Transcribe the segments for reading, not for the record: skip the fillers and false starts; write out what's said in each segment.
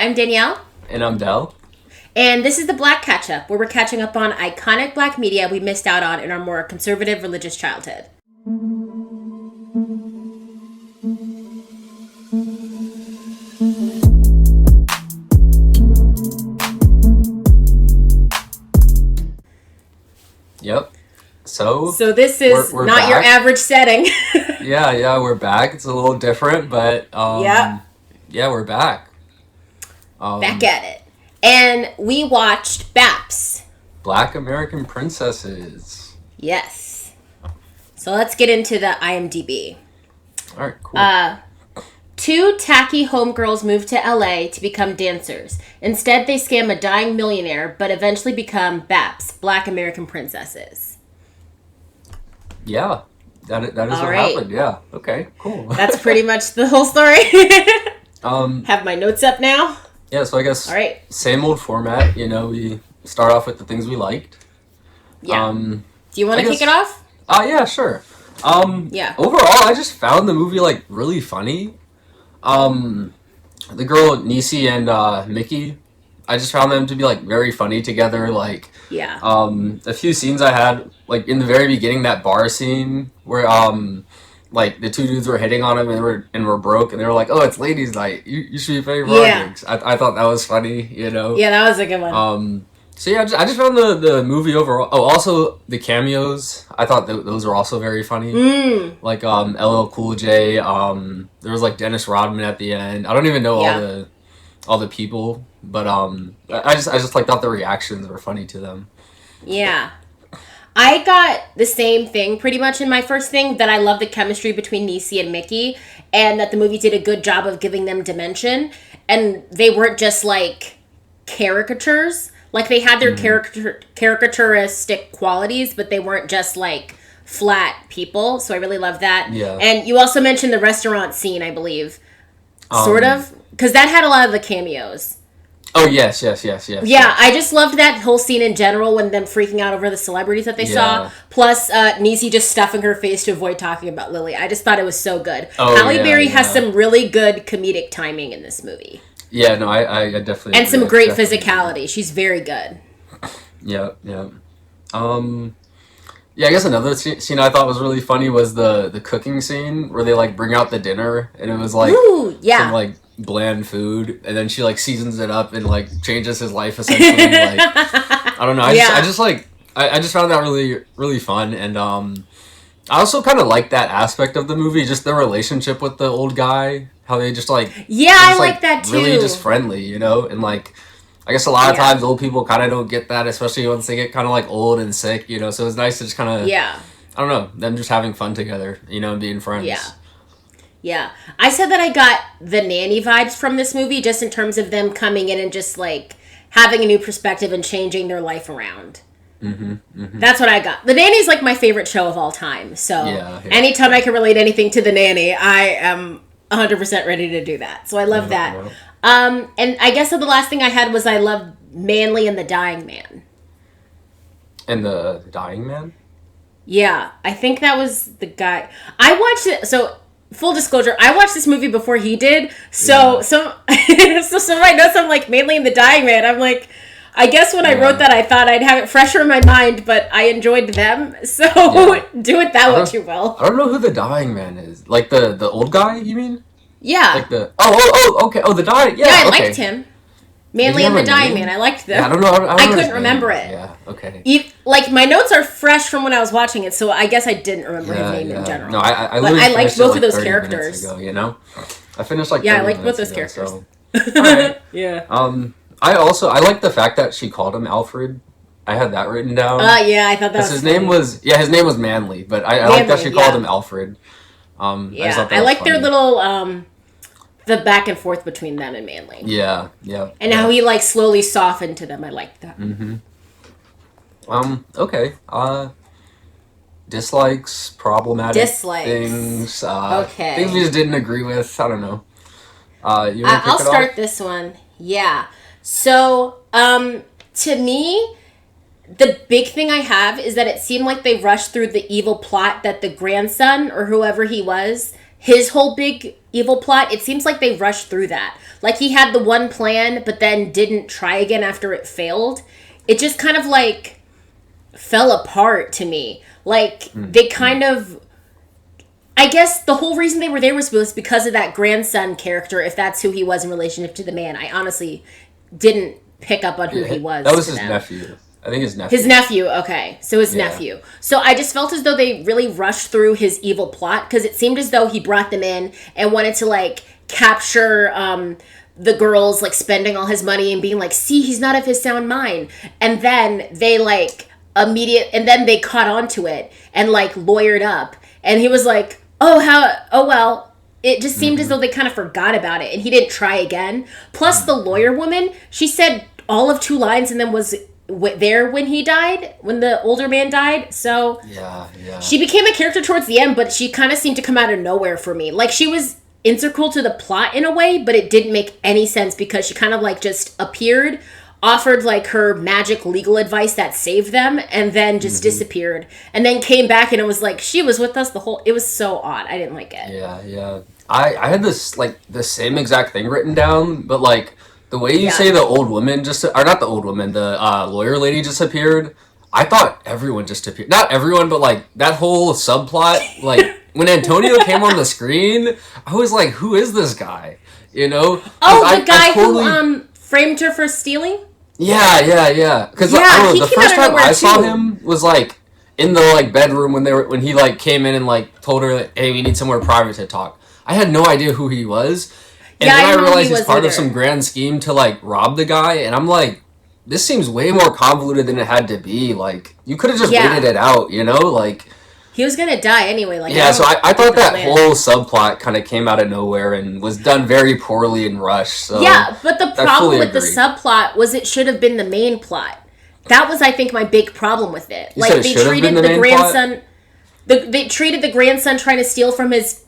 I'm Danielle. And I'm Dell. And this is the Black Catch-Up, where we're catching up on iconic black media we missed out on in our more conservative religious childhood. Yep. So this is we're not back. Your average setting. Yeah, we're back. It's a little different, but yeah, we're back. Back at it. And we watched B.A.P.S. Black American Princesses. Yes. So let's get into the IMDb. All right, cool. Two tacky homegirls move to LA to become dancers. Instead, they scam a dying millionaire, but eventually become B.A.P.S, Black American Princesses. Yeah, that is what happened. Yeah, okay, cool. That's pretty much the whole story. Have my notes up now. Yeah, so I guess all right. Same old format. You know, we start off with the things we liked. Yeah. Do you want to kick it off? Yeah, sure. Yeah. Overall, I just found the movie really funny. The girl Niecy and Mickey, I just found them to be very funny together. Yeah. A few scenes I had in the very beginning, that bar scene where the two dudes were hitting on him and were broke, and they were like, "Oh, it's ladies' night. You should be paying for our drinks." I thought that was funny. You know. Yeah, that was a good one. So yeah, I just found the movie overall. Oh, also the cameos. I thought those were also very funny. LL Cool J. There was Dennis Rodman at the end. I don't even know all the people, but I just thought the reactions were funny to them. Yeah. I got the same thing pretty much in my first thing, that I love the chemistry between Niecy and Mickey, and that the movie did a good job of giving them dimension, and they weren't just caricatures. They had their caricaturistic qualities, but they weren't just flat people, so I really love that. Yeah. And you also mentioned the restaurant scene, I believe. Sort of. Because that had a lot of the cameos. Oh, yes. Yeah, I just loved that whole scene in general, when them freaking out over the celebrities that they saw. Plus, Niecy just stuffing her face to avoid talking about Lily. I just thought it was so good. Halle Berry has some really good comedic timing in this movie. Yeah, no, I definitely and some great physicality. She's very good. Yeah. Yeah, I guess another scene I thought was really funny was the cooking scene where they bring out the dinner, and it was some bland food, and then she seasons it up and changes his life essentially. I don't know. I just found that really, really fun, and I also kind of like that aspect of the movie, just the relationship with the old guy, how they just I like that too. Really just friendly, you know, and I guess a lot of times old people kind of don't get that, especially once they get kind of old and sick, you know. So it's nice to just kind of I don't know, them just having fun together, you know, and being friends. Yeah. I said that I got the nanny vibes from this movie, just in terms of them coming in and just having a new perspective and changing their life around. Mm-hmm. That's what I got. The Nanny's my favorite show of all time. So anytime I can relate anything to The Nanny, I am 100% ready to do that. So I love that. Yeah. And I guess the last thing I had was I loved Manly and the Dying Man. And the Dying Man? Yeah, I think that was the guy. I watched it. So full disclosure, I watched this movie before he did. So some of my notes, I'm Manly and the Dying Man. I'm I guess when I wrote that, I thought I'd have it fresher in my mind, but I enjoyed them, so do with that what you will. I don't know who the Dying Man is. The old guy, you mean? Yeah. Okay. Oh, the Dying... Yeah, I liked him. Manly and the Dying Man. I liked them. Yeah, I don't know. I couldn't remember it. Yeah, okay. My notes are fresh from when I was watching it, so I guess I didn't remember his name in general. No, I liked both of those characters. Ago, you know? I finished I liked both those characters. So. All right. Yeah. I like the fact that she called him Alfred. I had that written down. Yeah, I thought that was his name was Manly, but I like that she called him Alfred. I like their little the back and forth between them and Manly. Yeah. And how he slowly softened to them. I liked that. Mm-hmm. Okay. Dislikes, problematic things. Things we just didn't agree with. I don't know. I'll start this one. Yeah. So, to me, the big thing I have is that it seemed like they rushed through the evil plot that the grandson, or whoever he was, his whole big evil plot, it seems like they rushed through that. Like, he had the one plan, but then didn't try again after it failed. It just kind of, like, fell apart to me. Like, they kind of... I guess the whole reason they were there was because of that grandson character, if that's who he was in relationship to the man. I honestly didn't pick up on who he was. That was his nephew. I think his nephew. His nephew, okay. So his nephew. So I just felt as though they really rushed through his evil plot, because it seemed as though he brought them in and wanted to, like, capture the girls, like, spending all his money and being like, see, he's not of his sound mind. And then they, like, and then they caught on to it and, like, lawyered up. And he was like, well, it just seemed as though they kind of forgot about it, and he didn't try again. Plus, the lawyer woman, she said all of 2 lines and then was there when he died, when the older man died. So she became a character towards the end, but she kind of seemed to come out of nowhere for me. Like, she was integral to the plot in a way, but it didn't make any sense because she kind of, like, just appeared, offered, like, her magic legal advice that saved them, and then just disappeared, and then came back, and it was like she was with us the whole... It was so odd. I didn't like it. I had this, like, the same exact thing written down, but, like, the way you say the old woman or not the old woman, the lawyer lady just appeared, I thought everyone just appeared. Not everyone, but, like, that whole subplot, like, when Antonio came on the screen, I was like, who is this guy? You know? Oh, the guy who framed her for stealing? Yeah. Because the first time I saw him was, like, in the, like, bedroom when he, like, came in and, like, told her, like, hey, we need somewhere private to talk. I had no idea who he was. And then I realized he's part of some grand scheme to, like, rob the guy. And I'm like, this seems way more convoluted than it had to be. Like, you could have just waited it out, you know? Like... He was gonna die anyway. Like, so I thought that whole subplot kind of came out of nowhere and was done very poorly and rushed. So but the problem with the subplot was it should have been the main plot. That was, I think, my big problem with it. Like, they treated the grandson... They treated the grandson trying to steal from his...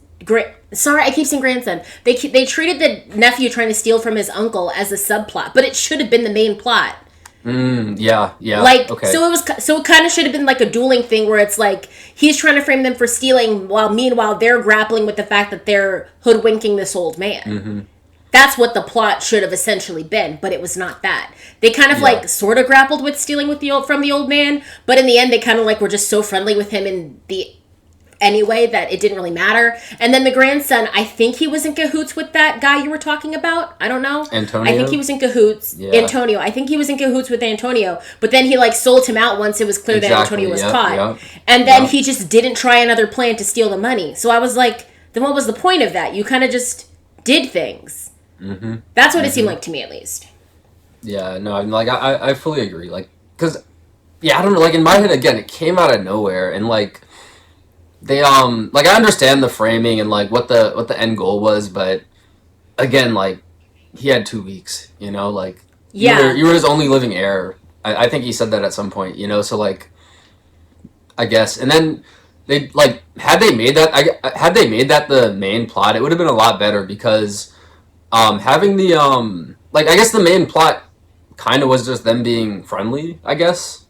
Sorry, I keep saying grandson. They treated the nephew trying to steal from his uncle as a subplot, but it should have been the main plot. Like, okay. So it kind of should have been like a dueling thing where it's like he's trying to frame them for stealing while meanwhile they're grappling with the fact that they're hoodwinking this old man. That's what the plot should have essentially been, but it was not that. They kind of like sort of grappled with stealing from the old man, but in the end they kind of like were just so friendly with him in the anyway that it didn't really matter. And then the grandson, I think he was in cahoots with that guy you were talking about. I don't know. Antonio? I think he was in cahoots. Antonio. I think he was in cahoots with Antonio, but then he like sold him out once it was clear that Antonio was caught. And then he just didn't try another plan to steal the money. So I was like, then what was the point of that? You kind of just did things. That's what it seemed like to me, at least. Yeah, no, like I fully agree. Like, because I don't know, like in my head again, it came out of nowhere, and like they like I understand the framing and like what the end goal was, but again, like he had 2 weeks, you know, like you were his only living heir. I think he said that at some point, you know, so like I guess, and then they like had they made that the main plot, it would have been a lot better because having the like I guess the main plot kind of was just them being friendly, I guess.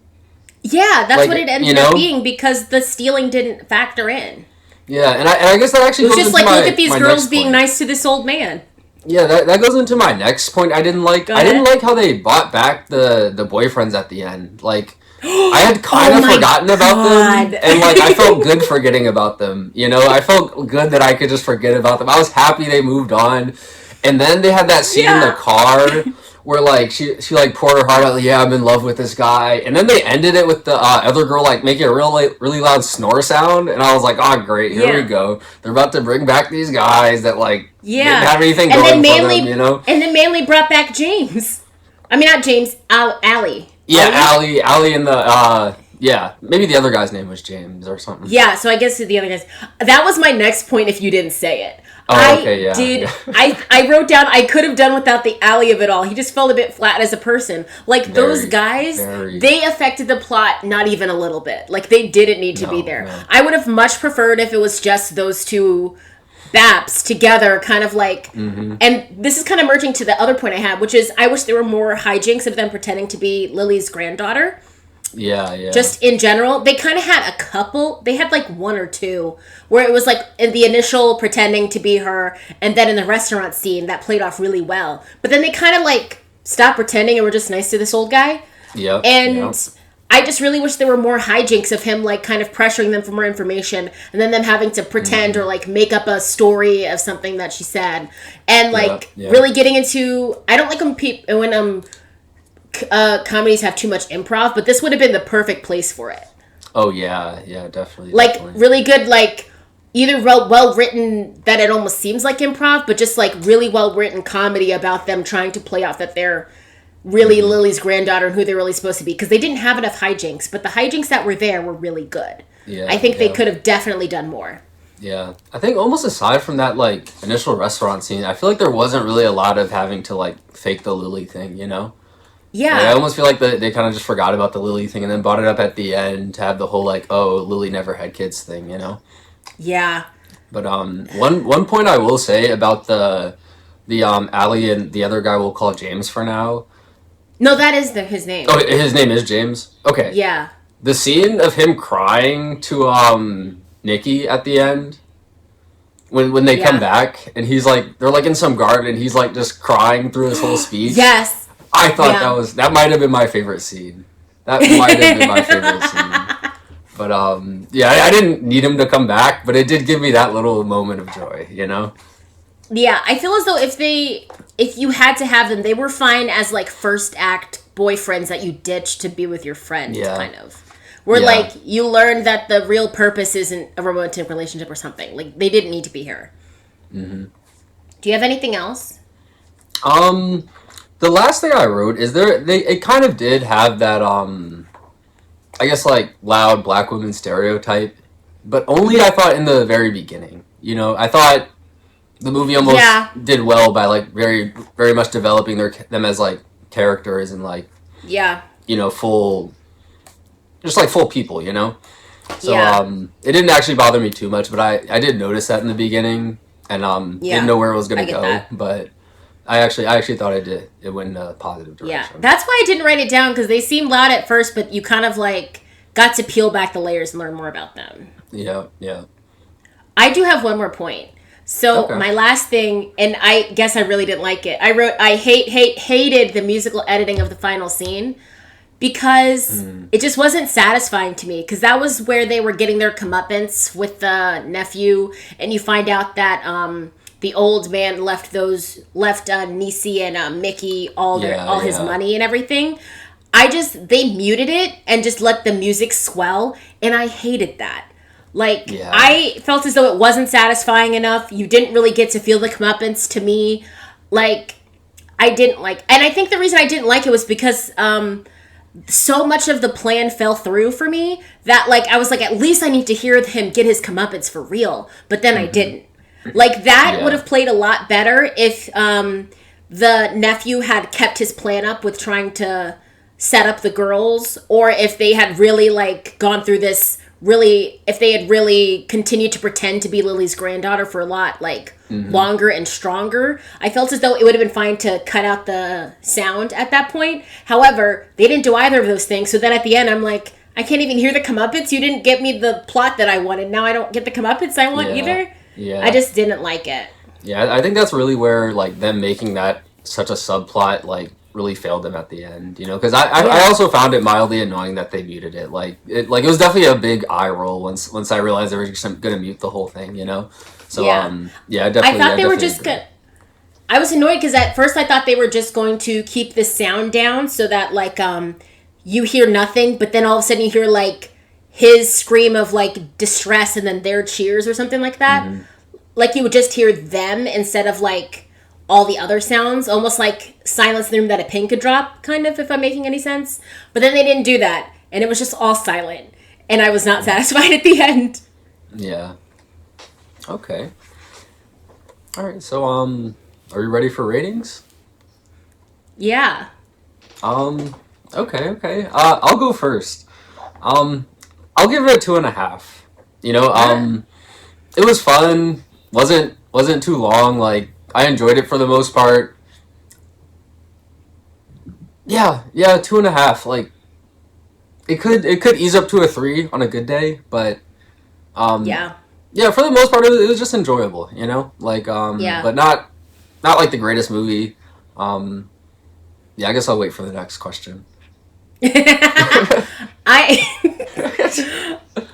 Yeah, that's like, what it ended up being because the stealing didn't factor in. Yeah, and I guess that actually goes into look at these girls being nice to this old man. Yeah, that goes into my next point. I didn't like how they bought back the boyfriends at the end. Like I had kind of forgotten about them, and like I felt good forgetting about them. You know, I felt good that I could just forget about them. I was happy they moved on, and then they had that scene in the car. Where, like, she like, poured her heart out, like, I'm in love with this guy. And then they ended it with the other girl, like, making a really loud snore sound. And I was like, oh, great, here we go. They're about to bring back these guys that, like, didn't have anything going for them, you know? And then mainly brought back James. I mean, not James, Allie. Yeah, Allie and the, maybe the other guy's name was James or something. Yeah, so I guess the other guys. That was my next point if you didn't say it. Oh, okay, yeah. I wrote down I could have done without the Allie of it all. He just felt a bit flat as a person. Like, those guys, they affected the plot not even a little bit. Like, they didn't need to be there. No. I would have much preferred if it was just those two B.A.P.S together, kind of like... And this is kind of merging to the other point I had, which is I wish there were more hijinks of them pretending to be Lily's granddaughter. Yeah. Just in general, they kind of had a couple. They had like one or two where it was like in the initial pretending to be her, and then in the restaurant scene that played off really well. But then they kind of like stopped pretending and were just nice to this old guy. Yep. And I just really wish there were more hijinks of him like kind of pressuring them for more information, and then them having to pretend or like make up a story of something that she said, and like really getting into. I don't like when comedies have too much improv, but this would have been the perfect place for it. Oh yeah, definitely. Like definitely. really good, like either well written that it almost seems like improv, but just like really well written comedy about them trying to play off that they're really Lily's granddaughter and who they're really supposed to be, because they didn't have enough hijinks, but the hijinks that were there were really good. Yeah, I think they could have definitely done more. Yeah, I think almost aside from that like initial restaurant scene, I feel like there wasn't really a lot of having to like fake the Lily thing, you know? Yeah. Like, I almost feel like they kind of just forgot about the Lily thing and then brought it up at the end to have the whole like, oh, Lily never had kids thing, you know? Yeah. But one point I will say about the Allie and the other guy we'll call James for now. No, that is his name. Oh, his name is James? Okay. Yeah. The scene of him crying to Nikki at the end when they come back and he's like they're like in some garden and he's like just crying through his whole speech. Yes. I thought that might have been my favorite scene. That might have been my favorite scene. But I didn't need him to come back, but it did give me that little moment of joy, you know? Yeah, I feel as though if you had to have them, they were fine as like first act boyfriends that you ditched to be with your friend, kind of. Where like you learned that the real purpose isn't a romantic relationship or something. Like they didn't need to be here. Mm-hmm. Do you have anything else? The last thing I wrote is it kind of did have that I guess like loud black woman stereotype, but only I thought in the very beginning. You know, I thought the movie almost did well by like very very much developing them as like characters and like you know full people, you know. So it didn't actually bother me too much, but I did notice that in the beginning and didn't know where it was gonna go, but I actually thought it went in a positive direction. Yeah, that's why I didn't write it down, because they seemed loud at first, but you kind of like got to peel back the layers and learn more about them. Yeah. I do have one more point. So my last thing, and I guess I really didn't like it. I wrote I hated the musical editing of the final scene because it just wasn't satisfying to me, because that was where they were getting their comeuppance with the nephew, and you find out that the old man left Niecy and Mickey all his money and everything. They muted it and just let the music swell, and I hated that. Like, I felt as though it wasn't satisfying enough. You didn't really get to feel the comeuppance to me. Like, I didn't like... And I think the reason I didn't like it was because so much of the plan fell through for me that, like, I was like, at least I need to hear him get his comeuppance for real. But then I didn't. Like, that would have played a lot better if the nephew had kept his plan up with trying to set up the girls, or if they had really, like, gone through this if they had really continued to pretend to be Lily's granddaughter for a lot, like, longer and stronger. I felt as though it would have been fine to cut out the sound at that point. However, they didn't do either of those things, so then at the end, I'm like, I can't even hear the comeuppance. You didn't get me the plot that I wanted. Now I don't get the comeuppance I want either. Yeah. I just didn't like it. Yeah, I think that's really where, like, them making that such a subplot, like, really failed them at the end, you know? Because I also found it mildly annoying that they muted it. It was definitely a big eye roll once I realized they were just going to mute the whole thing, you know? So, definitely. I thought they were just I was annoyed because at first I thought they were just going to keep the sound down so that, like, you hear nothing, but then all of a sudden you hear, like, his scream of, like, distress and then their cheers or something like that. Mm-hmm. Like, you would just hear them instead of, like, all the other sounds, almost like silence in the room that a pin could drop, kind of, if I'm making any sense. But then they didn't do that, and it was just all silent, and I was not satisfied at the end. Yeah. Okay. All right, so, are you ready for ratings? Yeah. Okay. I'll go first. I'll give it a 2.5. You know, it was fun. Wasn't too long. Like, I enjoyed it for the most part. Yeah, 2.5. Like, it could ease up to a 3 on a good day, but Yeah. yeah, for the most part, it was just enjoyable, you know, like Yeah. but not like the greatest movie. Yeah, I guess I'll wait for the next question. I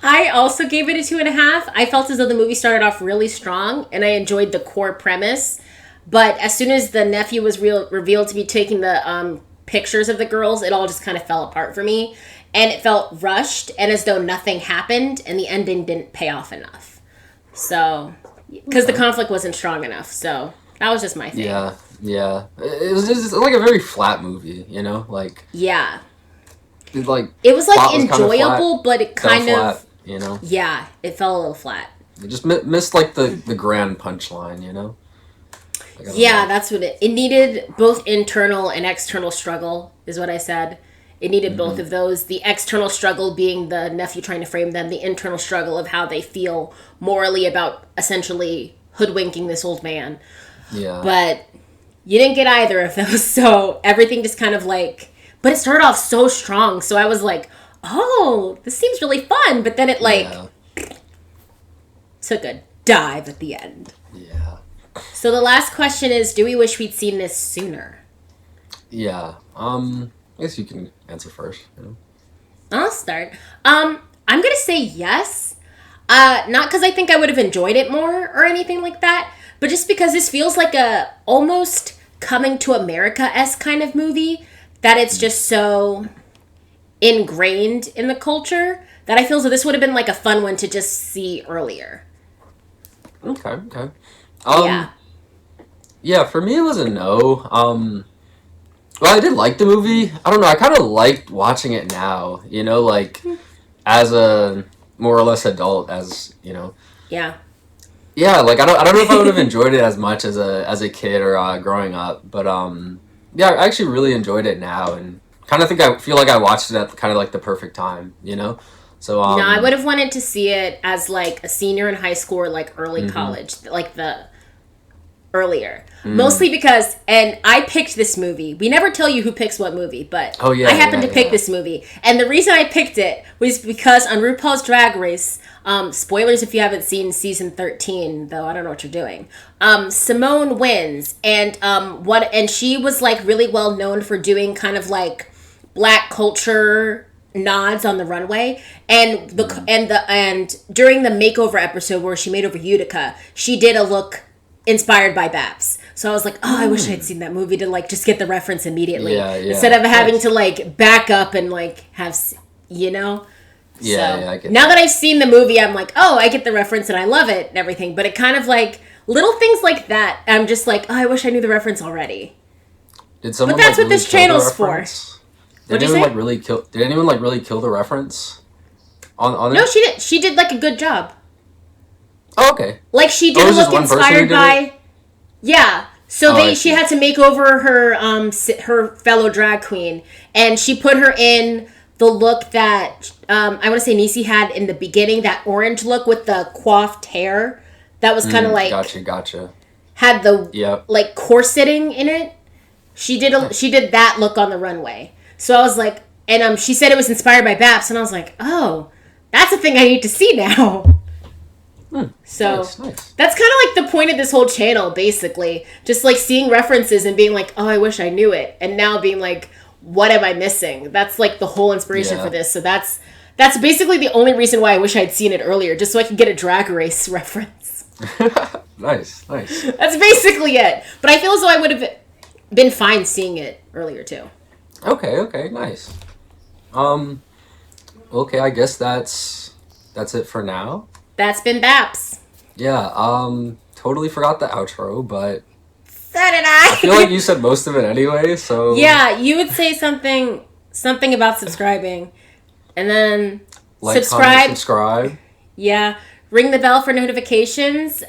I also gave it a 2.5. I felt as though the movie started off really strong, and I enjoyed the core premise. But as soon as the nephew was revealed to be taking the pictures of the girls, it all just kind of fell apart for me, and it felt rushed and as though nothing happened, and the ending didn't pay off enough. So, because the conflict wasn't strong enough, so that was just my thing. Yeah, yeah. It was just like a very flat movie, you know, like Yeah. like It was like plot was kind of flat, enjoyable, but it fell kind flat, of, you know. yeah, it fell a little flat. It just missed like the grand punchline, you know. Like, I don't Yeah, know. that's what it needed. Both internal and external struggle is what I said. It needed both Mm-hmm. of those. The external struggle being the nephew trying to frame them, the internal struggle of how they feel morally about essentially hoodwinking this old man. Yeah. But you didn't get either of those, so everything just kind of like, but it started off so strong, so I was like, oh, this seems really fun, but then it like Yeah. took a dive at the end. Yeah. So the last question is, do we wish we'd seen this sooner? Yeah. I guess you can answer first. You know? I'll start. I'm gonna say yes. Not because I think I would have enjoyed it more or anything like that, but just because this feels like a almost coming to America-esque kind of movie that it's just so ingrained in the culture that I feel as though this would have been like a fun one to just see earlier. Okay. Okay. Yeah. Yeah. For me, it was a no. Well, I did like the movie. I don't know. I kind of liked watching it now. You know, like as a more or less adult, as you know. Yeah. Yeah, like I don't know if I would have enjoyed it as much as a kid or growing up, but yeah, I actually really enjoyed it now, and I feel like I watched it at kind of like the perfect time, you know. So No, I would have wanted to see it as like a senior in high school or like early mhm, college, like the earlier. mm. Mostly because, and I picked this movie. We never tell you who picks what movie, but Oh yeah, I happened yeah, to pick yeah. this movie. And the reason I picked it was because on RuPaul's Drag Race, spoilers if you haven't seen season 13, though I don't know what you're doing. Simone wins, and and she was like really well known for doing kind of like black culture nods on the runway, and and during the makeover episode where she made over Utica, she did a look inspired by B.A.P.S. So I was like, oh, I wish I'd seen that movie to like just get the reference immediately Yeah, instead yeah. of having Nice. to like back up and like have, you know. Yeah, So yeah, I get now that that. I've seen the movie, I'm like, oh, I get the reference and I love it and everything. But it kind of like little things like that. I'm just like, oh, I wish I knew the reference already. Did But someone like that's what really this kill the channel's for. reference? Did What'd you anyone like say? really kill? Did anyone like really kill the reference on No, it? she did. She did like a good job. Oh, okay. Like she Oh, did it a was just look one person who inspired did it. by. Yeah. So Oh, I she see. had to make over her her fellow drag queen, and she put her in the look that I want to say Niecy had in the beginning, that orange look with the coiffed hair that was kind of like Gotcha, gotcha. had the Yep. like corseting in it. She Nice. did that look on the runway. So I was like, and she said it was inspired by Baps, and I was like, oh, that's a thing I need to see now. So Nice, nice. that's kind of like the point of this whole channel, basically. Just like seeing references and being like, oh, I wish I knew it. And now being like, what am I missing? That's like the whole inspiration for Yeah. this. So that's basically the only reason why I wish I'd seen it earlier, just so I could get a drag race reference. Nice, nice. That's basically it. But I feel as though I would have been fine seeing it earlier too. Okay, okay, nice. Um, okay, I guess that's it for now. That's been Baps. Yeah, totally forgot the outro, but So did I feel like I. you said most of it anyway, so Yeah, you would say something about subscribing. And then like, comment, subscribe. subscribe. Yeah. Ring the bell for notifications.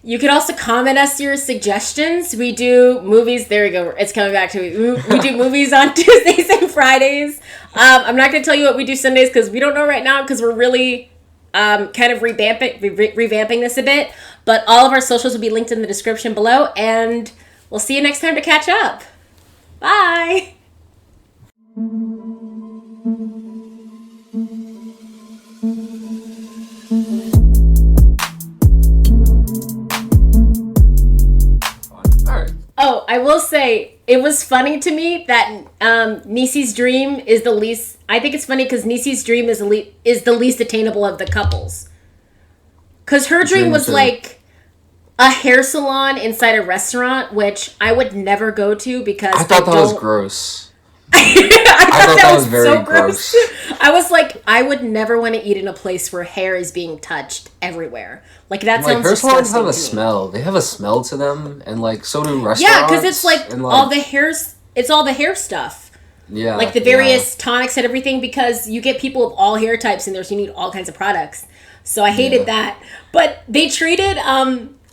You could also comment us your suggestions. We do movies. There we go. It's coming back to me. We do movies on Tuesdays and Fridays. I'm not going to tell you what we do Sundays because we don't know right now because we're really kind of revamping this a bit. But all of our socials will be linked in the description below. And we'll see you next time to catch up. Bye. I will say it was funny to me that Nisi's dream is the least. I think it's funny because Nisi's dream is the least attainable of the couples. Because her dream was like a hair salon inside a restaurant, which I would never go to because I thought that was gross. I thought that was very so gross. I was like, I would never want to eat in a place where hair is being touched everywhere. Like that sounds hair disgusting. Salons have a smell. They have a smell to them, and like so do restaurants. Yeah, because it's like all the hairs. It's all the hair stuff. Yeah, like the various tonics and everything. Because you get people of all hair types in there, so you need all kinds of products. So I hated that. But they treated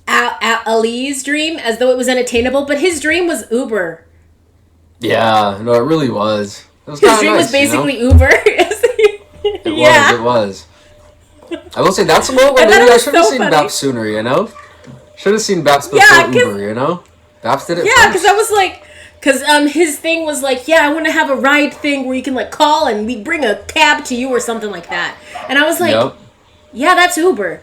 Ali's dream as though it was unattainable, but his dream was Uber. Yeah, no, it really was. His dream was basically Uber. It was. I will say that's a moment where maybe I should have seen B.A.P.S sooner, you know? Should have seen B.A.P.S before Uber, you know? B.A.P.S did it first. Because I was like... Because his thing was like, I want to have a ride thing where you can like call and we bring a cab to you or something like that. And I was like, that's Uber.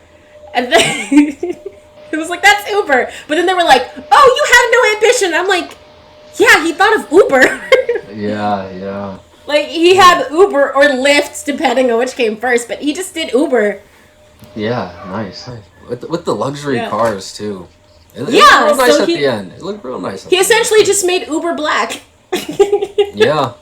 And then it was like, that's Uber. But then they were like, oh, you have no ambition. I'm like... Yeah, he thought of Uber. Yeah. Like, he had Uber or Lyft, depending on which came first, but he just did Uber. Yeah, nice. With the luxury cars, too. It looked real nice at the end. It looked real nice. He essentially just made Uber black. Yeah.